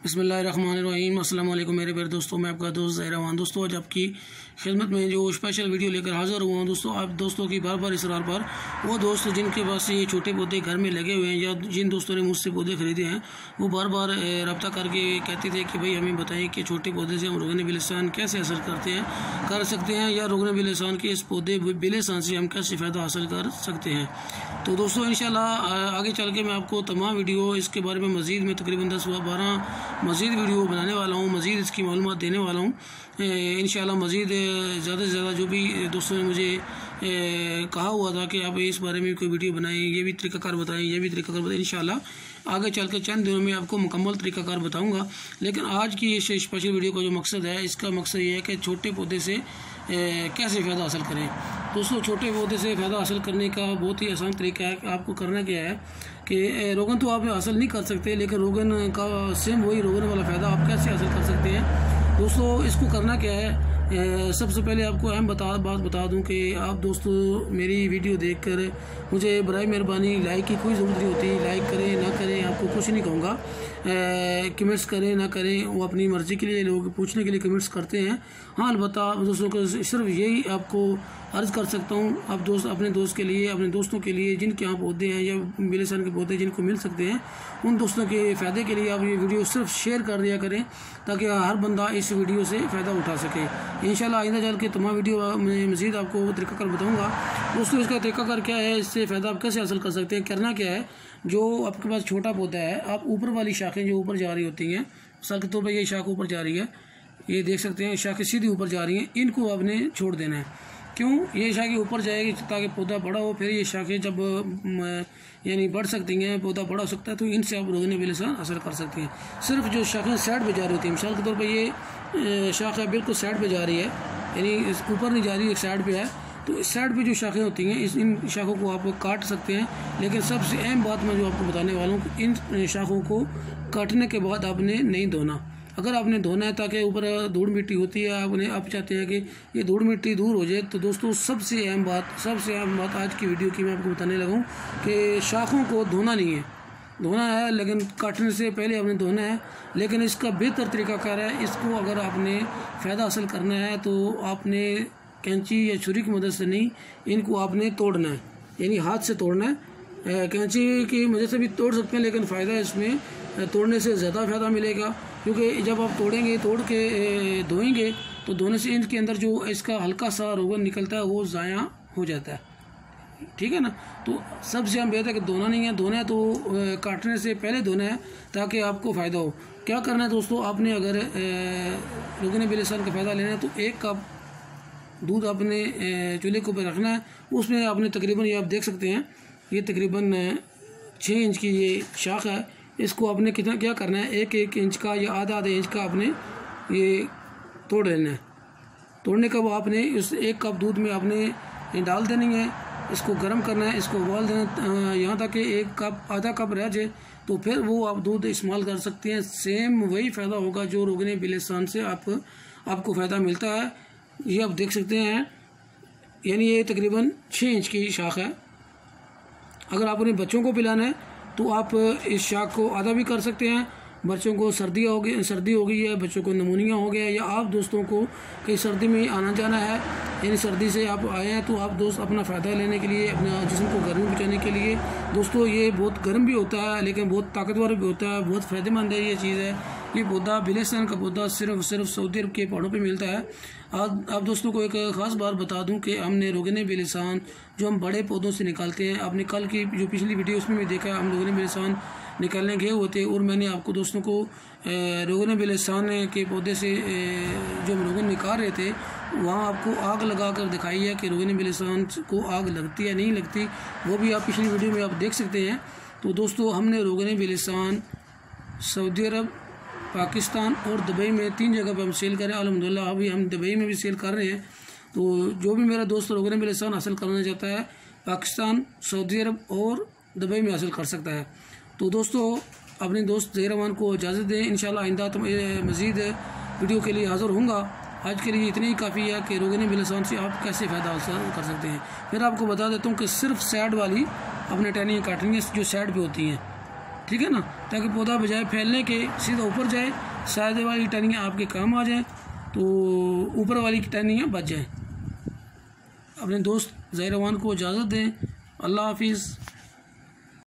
बिस्मिल्लाहिर्रहमानिर्रहीम। अस्सलाम वालेकुम मेरे प्यारे दोस्तों, मैं आपका दोस्त ज़हरावान। दोस्तों आज आपकी खिदमत में जो स्पेशल वीडियो लेकर हाज़िर हुआ हूँ दोस्तों, आप दोस्तों की बार बार इसरार पर वो दोस्त जिनके पास ये छोटे पौधे घर में लगे हुए हैं या जिन दोस्तों ने मुझसे पौधे ख़रीदे हैं वो बार बार रब्ता करके कहते थे कि भाई हमें बताएं कि छोटे पौधे से हम रोग़न बलसान कैसे हासिल कर सकते हैं या रोग़न बलसान के इस पौधे बलसान से हम कैसे फ़ायदा हासिल कर सकते हैं। तो दोस्तों इंशाल्लाह आगे चल के मैं आपको तमाम वीडियो इसके बारे में मज़ीद में तकरीबन 10-12 मज़ीद वीडियो बनाने वाला हूँ, मज़ीद इसकी मालूमात देने वाला हूँ इंशाल्लाह। मज़ीद ज़्यादा से ज़्यादा जो भी दोस्तों ने मुझे कहा हुआ था कि आप इस बारे में कोई वीडियो बनाएं, ये भी तरीक़ाकार बताएं, ये भी तरीक़ाकार बताएं, इंशाल्लाह आगे चल के चंद दिनों में आपको मुकम्मल तरीक़ाकार बताऊँगा। लेकिन आज की ये स्पेशल वीडियो का जो मकसद है, इसका मकसद ये है कि छोटे पौधे से कैसे फ़ायदा हासिल करें। दोस्तों छोटे पौधे से फ़ायदा हासिल करने का बहुत ही आसान तरीका है। आपको करना क्या है कि रोग़न तो आप हासिल नहीं कर सकते, लेकिन रोग़न का सेम वही रोग़न वाला फ़ायदा आप कैसे हासिल कर सकते हैं। दोस्तों इसको करना क्या है, सबसे पहले आपको अहम बात बता दूं कि आप दोस्तों मेरी वीडियो देखकर मुझे बराए मेहरबानी लाइक की कोई ज़रूरत नहीं होती। लाइक करें ना करें आपको कुछ नहीं कहूँगा, कमेंट्स करें ना करें वो अपनी मर्ज़ी के लिए लोग पूछने के लिए कमेंट्स करते हैं। हाँ अलबत्ता दोस्तों को सिर्फ यही आपको अर्ज़ कर सकता हूँ, आप दोस्त अपने दोस्त के लिए, अपने दोस्तों के लिए जिनके यहाँ पौधे हैं या बलसान के पौधे जिनको मिल सकते हैं, उन दोस्तों के फ़ायदे के लिए आप ये वीडियो सिर्फ शेयर कर दिया करें ताकि हर बंदा इस वीडियो से फ़ायदा उठा सके। इंशाल्लाह आइंदा चल के तमाम वीडियो में मज़ीद आपको तरीक़ाकार बताऊँगा। दोस्तों इसका तरीक़ाकार क्या है, इससे फ़ायदा आप कैसे हासिल कर सकते हैं। करना क्या है, जो आपके पास छोटा पौधा है, आप ऊपर वाली शाखें जो ऊपर जा रही होती हैं, मिसाल के तौर पर ये शाख ऊपर जा रही है, ये देख सकते हैं शाखें सीधी ऊपर जा रही हैं, इनको आपने छोड़ देना है। क्यों, ये शाखें ऊपर जाएगी ताकि पौधा बड़ा हो, फिर ये शाखें जब यानी बढ़ सकती हैं, पौधा बड़ा हो सकता है, तो इनसे आप रोग़न बलसान हासिल कर सकते हैं। सिर्फ जो शाखें साइड पे जा रही होती हैं, मिसाल के तौर पर ये शाखा बिल्कुल साइड पे जा रही है, यानी ऊपर नहीं जा रही, एक साइड पे है, तो इस साइड पे जो शाखें होती हैं इन शाखों को आप काट सकते हैं। लेकिन सबसे अहम बात मैं जो आपको बताने वाला हूँ, इन शाखों को काटने के बाद आपने नहीं धोना। अगर आपने धोना है ताकि ऊपर धूल मिट्टी होती है, आप चाहते हैं कि ये धूल मिट्टी दूर हो जाए, तो दोस्तों सबसे अहम बात आज की वीडियो की मैं आपको बताने लगा हूँ कि शाखों को धोना नहीं है, धोना है लेकिन काटने से पहले आपने धोना है। लेकिन इसका बेहतर तरीक़ाकार है, इसको अगर आपने फ़ायदा हासिल करना है तो आपने कैंची या छुरी की मदद से नहीं, इनको आपने तोड़ना है, यानी हाथ से तोड़ना है। कैंची की मदद से भी तोड़ सकते हैं, लेकिन फ़ायदा इसमें तोड़ने से ज़्यादा फ़ायदा मिलेगा, क्योंकि जब आप तोड़ के धोएंगे तो धोने से इनके अंदर जो इसका हल्का सा रोग़न निकलता है वो ज़ाया हो जाता है, ठीक है ना। तो सबसे हम बेहतर है कि धोना नहीं है, धोना है तो काटने से पहले धोना है ताकि आपको फ़ायदा हो। क्या करना है दोस्तों, आपने अगर रोग़न बलसान का फ़ायदा लेना है तो 1 कप दूध आपने चूल्हे के ऊपर रखना है। उसमें आपने तकरीबन, ये आप देख सकते हैं, ये तकरीबन 6 इंच की ये शाख है, इसको आपने क्या करना है, 1-1 इंच का या आधा इंच का आपने ये तोड़ लेना है। तोड़ने के बाद आपने उस 1 कप दूध में आपने डाल देनी है, इसको गर्म करना है, इसको उबाल देना यहाँ तक कि 1 कप आधा कप रह जाए, तो फिर वो आप दूध इस्तेमाल कर सकते हैं। सेम वही फ़ायदा होगा जो रोग़न बलसान से आपको फ़ायदा मिलता है। ये आप देख सकते हैं, यानी ये तकरीबन 6 इंच की शाख है। अगर आप अपने बच्चों को पिलाना है तो आप इस शाख को आधा भी कर सकते हैं। बच्चों को सर्दी हो गई है, बच्चों को नमूनिया हो गया है, या आप दोस्तों को कहीं सर्दी में आना जाना है, यानी सर्दी से आप आए हैं तो आप दोस्त अपना फ़ायदा लेने के लिए, अपना जिस्म को गर्मी बचाने के लिए, दोस्तों ये बहुत गर्म भी होता है लेकिन बहुत ताकतवर भी होता है, बहुत फ़ायदेमंद है ये चीज़ है। ये पौधा बलसान का पौधा सिर्फ सऊदी अरब के पहाड़ों पे मिलता है। आप दोस्तों को एक ख़ास बात बता दूं कि हमने रोग़न बलसान जो हम बड़े पौधों से निकालते हैं, आपने कल की जो पिछली वीडियो उसमें भी देखा, हम रोग़न बलसान निकालने गए हुए थे और मैंने आपको दोस्तों को रोग़न बलसान के पौधे से जो हम रोग़न निकाल रहे थे वहाँ आपको आग लगा कर दिखाई है कि रोग़न बलसान को आग लगती है नहीं लगती, वो भी आप पिछली वीडियो में आप देख सकते हैं। तो दोस्तों हमने रोग़न बलसान सऊदी अरब, पाकिस्तान और दुबई में 3 जगह पर हम सेल करें। अल्हम्दुलिल्लाह अभी हम दुबई में भी सेल कर रहे हैं। तो जो भी मेरा दोस्त रोग़न बलसान हासिल करना चाहता है, पाकिस्तान, सऊदी अरब और दुबई में हासिल कर सकता है। तो दोस्तों अपने दोस्त ज़हरावान को इजाज़त दें, इंशाल्लाह आइंदा तो मज़ीद वीडियो के लिए हाज़िर होऊंगा। आज के लिए इतनी ही काफ़ी है कि रोग़न बलसान से आप कैसे फ़ायदा हासिल कर सकते हैं। फिर आपको बता देता हूँ कि सिर्फ साइड वाली अपने टहनियाँ काटनी है जो साइड पे होती हैं, ठीक है ना, ताकि पौधा बजाय फैलने के सीधा ऊपर जाए, साइड वाली टहनियाँ आपके काम आ जाएँ, तो ऊपर वाली टहनियाँ बच जाएँ। अपने दोस्त ज़ाहिर रहमान को इजाज़त दें। अल्लाह हाफिज़।